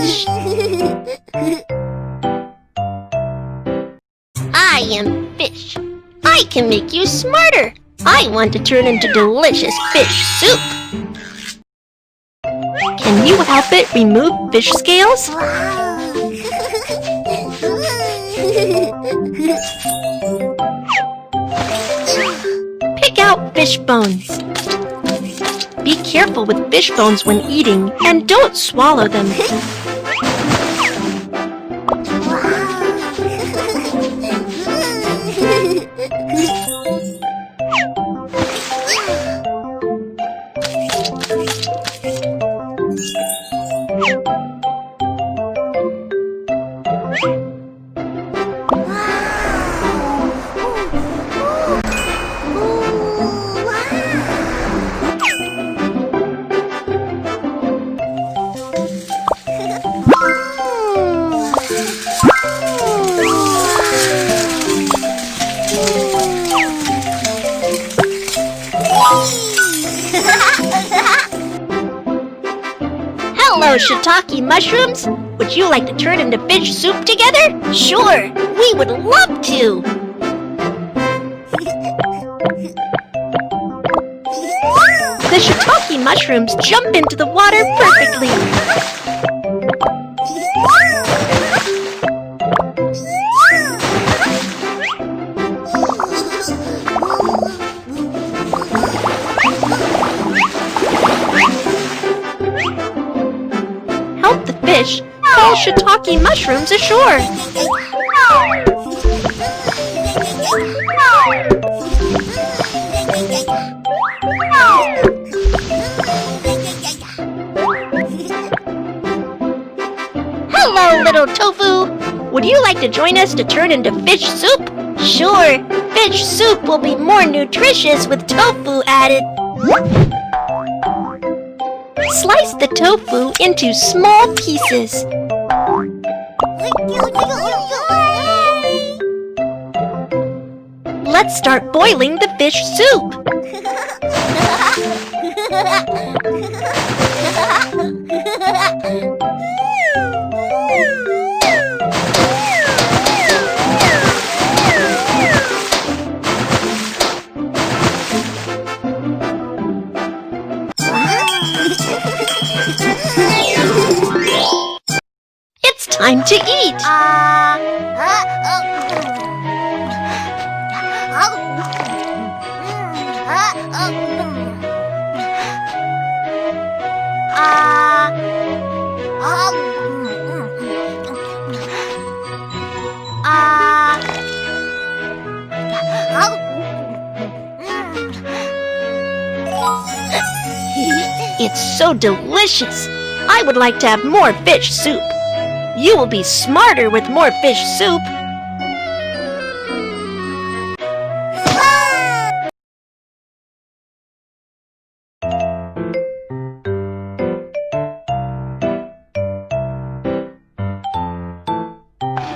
fish. I am fish. I can make you smarter. I want to turn into delicious fish soup. Can you help it remove fish scales? Pick out fish bones. Be careful with fish bones when eating and don't swallow them. Hello, shiitake mushrooms! Would you like to turn into fish soup together? Sure, we would love to! The shiitake mushrooms jump into the water perfectly. Help the fish pull shiitake mushrooms ashore. Hello, little tofu! Would you like to join us to turn into fish soup? Sure, fish soup will be more nutritious with tofu added. Slice the tofu into small pieces. Let's start boiling the fish soup. It's time to eat. It's so delicious. I would like to have more fish soup. You will be smarter with more fish soup.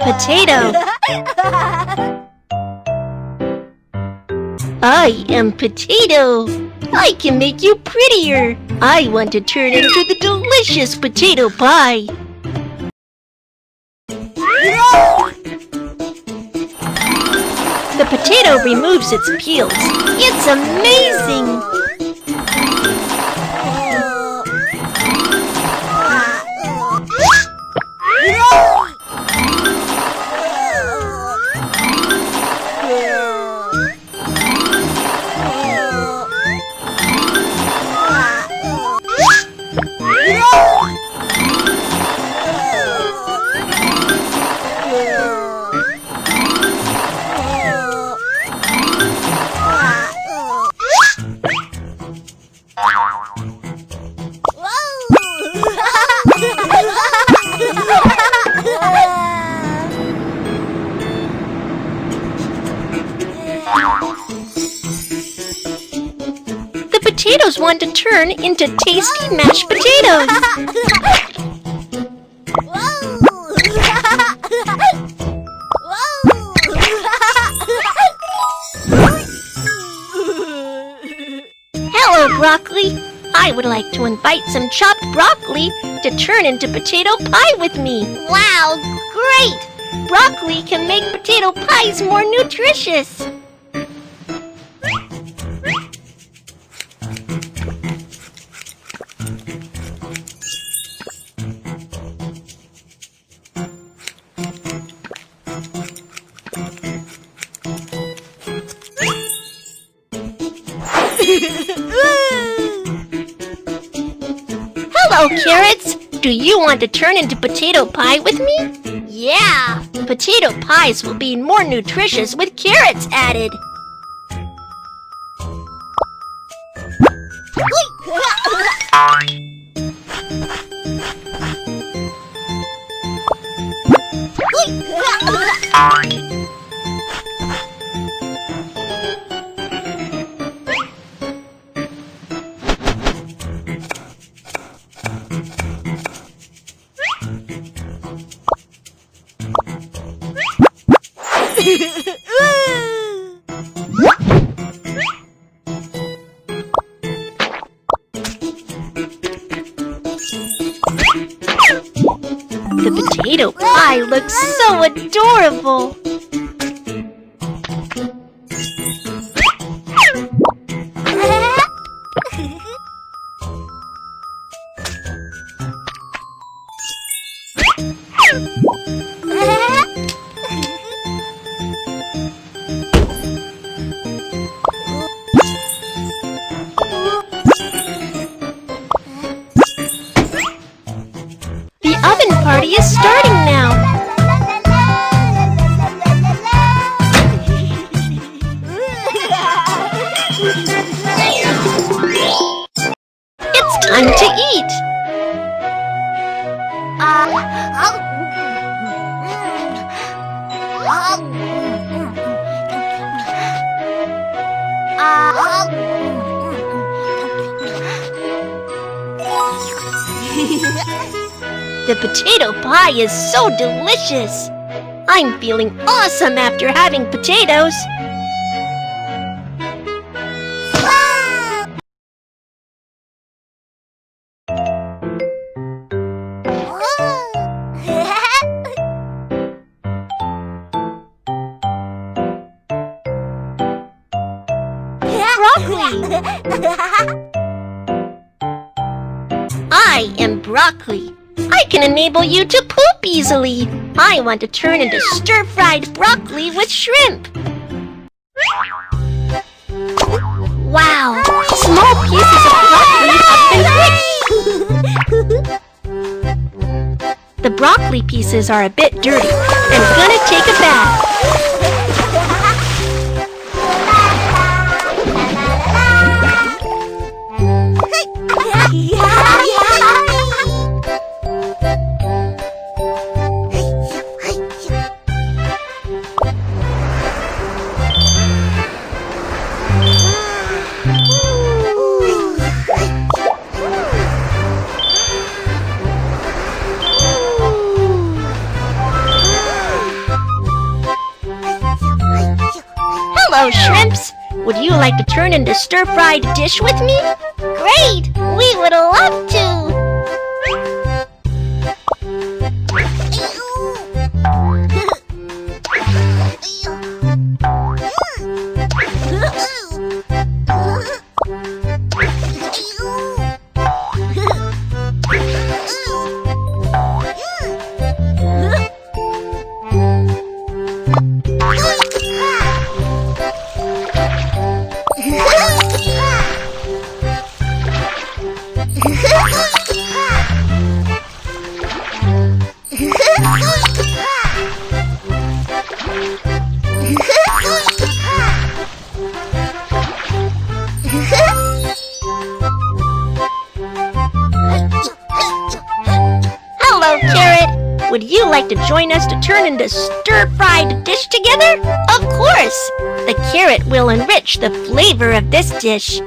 Potato. I am potato. I can make you prettier. I want to turn into the delicious potato pie. The potato removes its peels. It's amazing! The potatoes want to turn into tasty mashed potatoes. Hello, broccoli. I would like to invite some chopped broccoli to turn into potato pie with me. Wow, great! Broccoli can make potato pies more nutritious. Hello, carrots! Do you want to turn into potato pie with me? Yeah! Potato pies will be more nutritious with carrots added. The potato pie looks so adorable. The oven party is starting now. It's time to eat. The potato pie is so delicious. I'm feeling awesome after having potatoes. Broccoli. I am broccoli. I can enable you to poop easily. I want to turn into stir-fried broccoli with shrimp. Wow, small pieces of broccoli have been picked. The broccoli pieces are a bit dirty. I'm gonna take a bath. Hello, shrimps! Would you like to turn into stir-fried dish with me? Great! We would love to! Hello, Carrot! Would you like to join us to turn into stir-fried dish together? Of course! The carrot will enrich the flavor of this dish.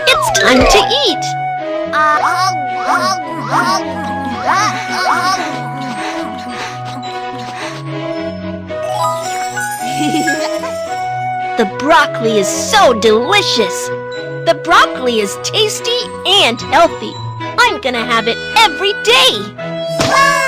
It's time to eat! The broccoli is so delicious! The broccoli is tasty and healthy. I'm gonna have it every day!